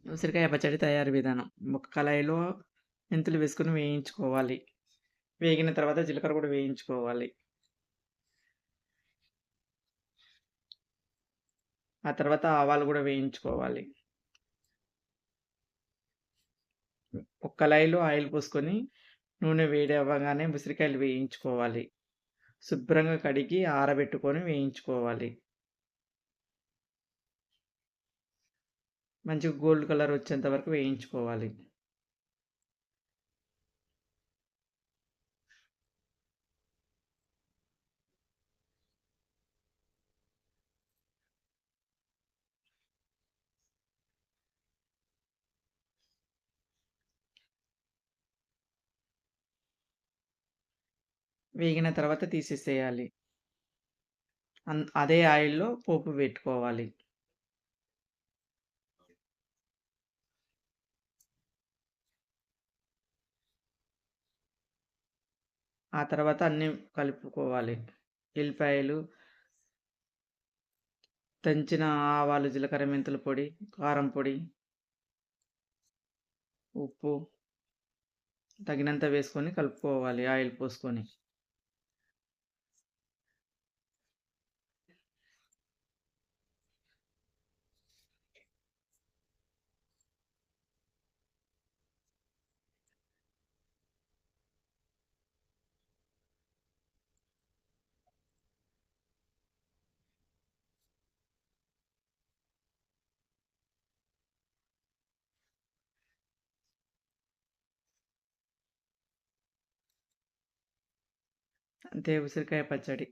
ఉసిరికాయ పచ్చడి తయారీ విధానం. ఒక కళాయిలో మెంతులు వేసుకొని వేయించుకోవాలి. వేగిన తర్వాత జీలకర్ర కూడా వేయించుకోవాలి. ఆ తర్వాత ఆవాలు గూడా వేయించుకోవాలి. ఒక కళాయిలో ఆయిల్ పోసుకొని నూనె వేడి అవ్వగానే ఉసిరికాయలు వేయించుకోవాలి. శుభ్రంగా కడిగి ఆరబెట్టుకొని వేయించుకోవాలి. మంచిగా గోల్డ్ కలర్ వచ్చేంత వరకు వేయించుకోవాలి. వేగిన తర్వాత తీసేసేయాలి. అదే ఆయిల్‌లో పోపు పెట్టుకోవాలి. ఆ తర్వాత అన్నీ కలుపుకోవాలి. ఎల్లిపాయలు, దంచిన ఆవాలు, జీలకర్ర, మెంతుల పొడి, కారం పొడి, ఉప్పు తగినంత వేసుకొని కలుపుకోవాలి ఆయిల్ పోసుకొని. అంతే ఉసిరికాయ పచ్చడి.